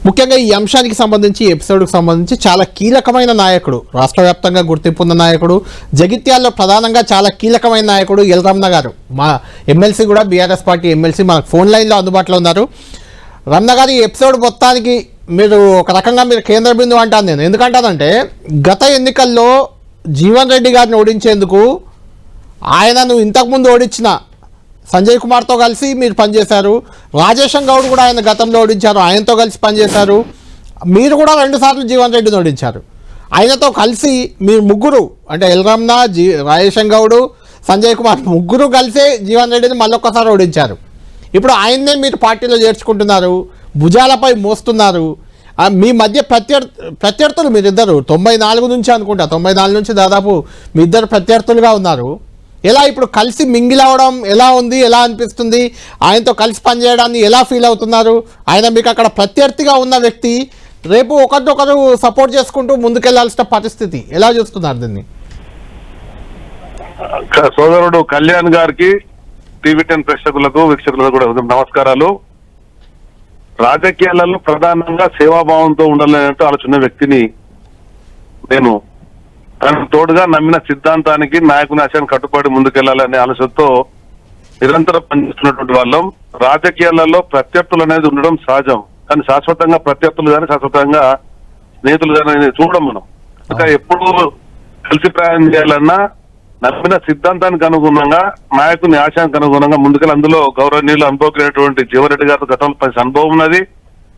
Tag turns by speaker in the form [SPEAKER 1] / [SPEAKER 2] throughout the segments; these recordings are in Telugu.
[SPEAKER 1] ముఖ్యంగా ఈ అంశానికి సంబంధించి ఎపిసోడ్కి సంబంధించి చాలా కీలకమైన నాయకుడు, రాష్ట్ర వ్యాప్తంగా గుర్తింపు ఉన్న నాయకుడు, జగిత్యాల్లో ప్రధానంగా చాలా కీలకమైన నాయకుడు ఎల్ రమణ గారు, మా ఎమ్మెల్సీ కూడా బీఆర్ఎస్ పార్టీ ఎమ్మెల్సీ మనకు ఫోన్ లైన్లో అందుబాటులో ఉన్నారు. రమణ గారు, ఈ ఎపిసోడ్ మొత్తానికి మీరు ఒక రకంగా మీరు కేంద్ర బిందువు అంటాను నేను. ఎందుకంటానంటే గత ఎన్నికల్లో జీవన్ రెడ్డి గారిని ఓడించేందుకు ఆయనను ఇంతకుముందు ఓడించిన సంజయ్ కుమార్తో కలిసి మీరు పనిచేశారు. రాజేశం గౌడ్ కూడా ఆయన గతంలో ఓడించారు, ఆయనతో కలిసి పనిచేశారు. మీరు కూడా 2 సార్లు జీవన్ రెడ్డిని ఓడించారు. ఆయనతో కలిసి మీరు ముగ్గురు అంటే ఎల్ రమణ, రాజేశం గౌడ్, సంజయ్ కుమార్ ముగ్గురు కలిసే జీవన్ రెడ్డిని మళ్ళొక్కసారి ఓడించారు. ఇప్పుడు ఆయన్నే మీరు పార్టీలో చేర్చుకుంటున్నారు, భుజాలపై మోస్తున్నారు. మీ మధ్య ప్రత్యర్థులు మీరిద్దరు 94 నుంచి అనుకుంటా, 94 నుంచి దాదాపు మీ ఇద్దరు ప్రత్యర్థులుగా ఉన్నారు. ఎలా ఇప్పుడు కలిసి మింగిల్ అవ్వడం ఎలా ఉంది, ఎలా అనిపిస్తుంది? ఆయనతో కలిసి పనిచేయడాన్ని ఎలా ఫీల్ అవుతున్నారు? ఆయన మీకు అక్కడ ప్రత్యర్థిగా ఉన్న వ్యక్తి, రేపు ఒకరినొకరు సపోర్ట్ చేసుకుంటూ ముందుకెళ్లాల్సిన పరిస్థితి ఎలా చూస్తున్నారు దీన్ని?
[SPEAKER 2] సోదరుడు కళ్యాణ్ గారికి, టీవీ10 ప్రేక్షకులకు, వీక్షకులకు కూడా నమస్కారాలు. రాజకీయాలలో ప్రధానంగా సేవాభావంతో ఉండాలనేట్టు ఆలోచన వ్యక్తిని నేను. తనకు తోడుగా నమ్మిన సిద్ధాంతానికి, నాయకుని ఆశయాన్ని కట్టుబడి ముందుకెళ్లాలనే ఆలోచనతో నిరంతరం పనిచేస్తున్నటువంటి వాళ్ళం. రాజకీయాలలో ప్రత్యర్థులు అనేది ఉండడం సహజం, కానీ శాశ్వతంగా ప్రత్యర్థులు కానీ శాశ్వతంగా స్నేహితులు కానీ చూడడం మనం. ఇంకా ఎప్పుడు కలిసి ప్రయాణం చేయాలన్నా నమ్మిన సిద్ధాంతానికి అనుగుణంగా, నాయకుని ఆశయానికి అనుగుణంగా ముందుకెళ్ళి, అందులో గౌరవనీయులు అనుభవమైనటువంటి జీవన్ రెడ్డి గారితో గతంలో అనుభవం ఉన్నది.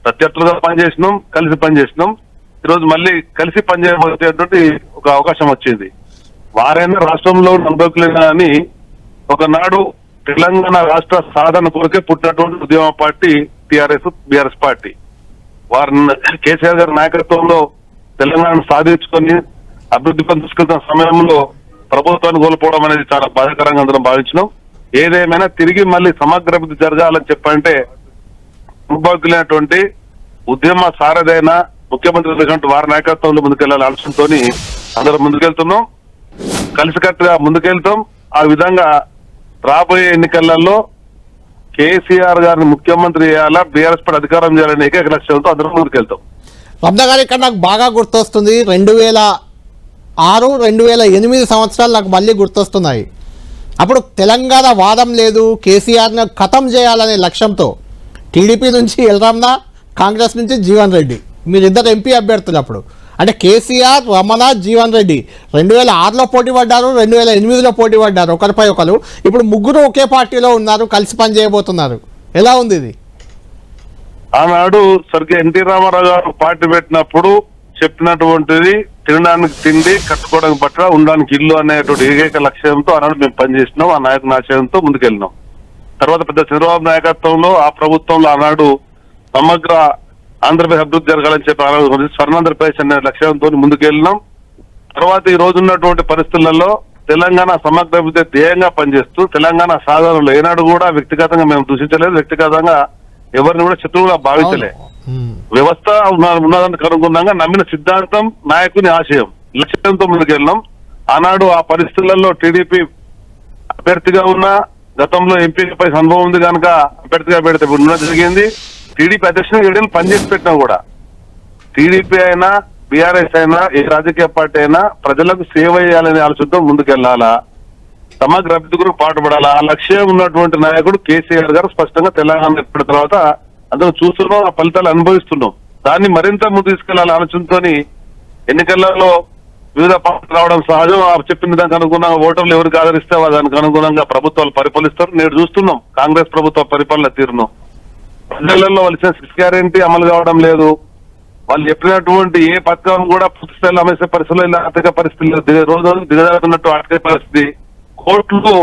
[SPEAKER 2] ప్రత్యర్థులుగా పనిచేసినాం, కలిసి పనిచేసినాం. ఈరోజు మళ్ళీ కలిసి పనిచేయబోయేటువంటి ఒక అవకాశం వచ్చింది. వారైనా రాష్ట్రంలో అనుభవకులైనా అని ఒకనాడు తెలంగాణ రాష్ట్ర సాధన కొరకే పుట్టినటువంటి ఉద్యమ పార్టీ బీఆర్ఎస్ పార్టీ. వారిని కేసీఆర్ గారి నాయకత్వంలో తెలంగాణను సాధించుకొని అభివృద్ధి పని తీసుకెళ్తున్న సమయంలో ప్రభుత్వాన్ని కోల్పోవడం అనేది చాలా బాధాకరంగా అందరం భావించినాం. ఏదేమైనా తిరిగి మళ్ళీ సమగ్ర అభివృద్ధి జరగాలని చెప్పంటే అనుభవకులైనటువంటి ఉద్యమ సారథైన ముఖ్యమంత్రి వారి నాయకత్వంలో ముందుకెళ్లాలి ఆలోచనతో అందరం ముందుకెళ్తున్నాం, కలిసికట్టుగా ముందుకెళ్తాం. ఆ విధంగా రాబోయే ఎన్నికలలో కేసీఆర్ గారిని ముఖ్యమంత్రి చేయాలా, బీఆర్ఎస్ పార్టీ అధికారం చేయాలనే ఏకైక లక్ష్యంతో అందరం ముందుకెళ్తాం.
[SPEAKER 1] రమణ గారు, ఇక్కడ నాకు బాగా గుర్తొస్తుంది 2006, 2008 సంవత్సరాలు నాకు మళ్ళీ గుర్తొస్తున్నాయి. అప్పుడు తెలంగాణ వాదం లేదు, కేసీఆర్ను ఖతం చేయాలనే లక్ష్యంతో టీడీపీ నుంచి ఎల్ రమణ, కాంగ్రెస్ నుంచి జీవన్ రెడ్డి, మీరిద్దరు ఎంపీ అభ్యర్థులు అప్పుడు. అంటే కేసీఆర్, రమణ, జీవన్ రెడ్డి 2006లో పోటీ పడ్డారు, 2008లో పోటీ పడ్డారు, ఒకరిపై ఒకరు. ఇప్పుడు ముగ్గురు ఒకే పార్టీలో ఉన్నారు, కలిసి పని చేయబోతున్నారు. ఎలా ఉంది ఇది?
[SPEAKER 2] ఆనాడు స్వర్గీయ ఎన్టీ రామారావు గారు పార్టీ పెట్టినప్పుడు చెప్పినటువంటిది తినడానికి తిండి, కట్టుకోవడానికి బట్ట, ఉండడానికి ఇల్లు అనేటువంటి ఏకైక లక్ష్యంతో ఆనాడు మేము పనిచేసినాం. ఆ నాయకుని ఆశయంతో ముందుకెళ్ళినాం. తర్వాత పెద్ద చంద్రబాబు నాయకత్వంలో ఆ ప్రభుత్వంలో ఆనాడు సమగ్ర ఆంధ్రప్రదేశ్ అభివృద్ధి జరగాలని చెప్పి స్వర్ణాంధ్రప్రదేశ్ అనే లక్ష్యంతో ముందుకెళ్ళినాం. తర్వాత ఈ రోజు ఉన్నటువంటి పరిస్థితులలో తెలంగాణ సమగ్ర అభివృద్ధి ధ్యేయంగా పనిచేస్తూ తెలంగాణ సాధనలో ఏనాడు కూడా వ్యక్తిగతంగా మేము దూషించలేదు, వ్యక్తిగతంగా ఎవరిని కూడా శత్రువుగా భావించలే. వ్యవస్థ ఉన్నదానికి అనుగుణంగా నమ్మిన సిద్ధాంతం, నాయకుని ఆశయం, లక్ష్యంతో ముందుకెళ్ళినాం. ఆనాడు ఆ పరిస్థితులలో టీడీపీ అభ్యర్థిగా ఉన్న, గతంలో ఎంపీపై అనుభవం ఉంది కనుక అభ్యర్థిగా పెడితే ఉండడం జరిగింది. టీడీపీ అధ్యక్షుడు 7 ఏళ్ళు పనిచేసి పెట్టినా కూడా టీడీపీ అయినా బీఆర్ఎస్ అయినా ఏ రాజకీయ పార్టీ అయినా ప్రజలకు సేవ చేయాలనే ఆలోచనతో ముందుకెళ్లాలా, సమగ్ర అభివృద్ధి కొరకు పాటుపడాలా. ఆ లక్ష్యం ఉన్నటువంటి నాయకుడు కేసీఆర్ గారు స్పష్టంగా తెలంగాణ ఏర్పడిన తర్వాత అందరూ చూస్తున్నాం, ఆ ఫలితాలు అనుభవిస్తున్నాం. దాన్ని మరింత ముందు తీసుకెళ్లాల ఆలోచనతో ఎన్నికలలో వివిధ పార్టీలు రావడం సహజం. చెప్పిన దానికి అనుగుణంగా ఓటర్లు ఎవరికి ఆదరిస్తే దానికి అనుగుణంగా ప్రభుత్వాలు పరిపాలిస్తారు. నేడు చూస్తున్నాం కాంగ్రెస్ ప్రభుత్వ పరిపాలన తీరును. ప్రజలలో వాళ్ళు ఇచ్చిన 6 గ్యారెంటీ అమలు కావడం లేదు. వాళ్ళు చెప్పినటువంటి ఏ పథకం కూడా పూర్తి స్థాయిలో అమేసే పరిస్థితుల్లో ఆర్థిక పరిస్థితులు రోజు దిగజారుతున్నట్టు ఆర్థిక పరిస్థితి. కోర్టులు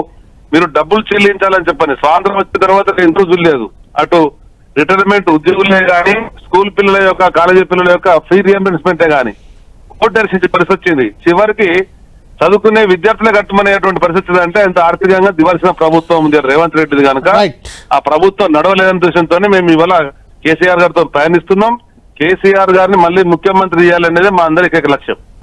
[SPEAKER 2] మీరు డబ్బులు చెల్లించాలని చెప్పని స్వాతంత్రం వచ్చిన తర్వాత 2 రోజులు లేదు. అటు రిటైర్మెంట్ ఉద్యోగులే కానీ, స్కూల్ పిల్లల యొక్క, కాలేజీ పిల్లల యొక్క ఫీ రియంబర్స్మెంటే కానీ కోర్టు దర్శించే పరిస్థితి వచ్చింది. చివరికి చదువుకునే విద్యార్థులే కట్టమనేటువంటి పరిస్థితి. అంటే ఎంత ఆర్థికంగా దివాల్సిన ప్రభుత్వం ఉంది రేవంత్ రెడ్డిది కనుక ఆ ప్రభుత్వం నడవలేదనే ఉద్దేశంతోనే మేము ఇవాళ కేసీఆర్ గారితో ప్రయాణిస్తున్నాం. కేసీఆర్ గారిని మళ్ళీ ముఖ్యమంత్రి చేయాలనేది మా అందరికీ లక్ష్యం.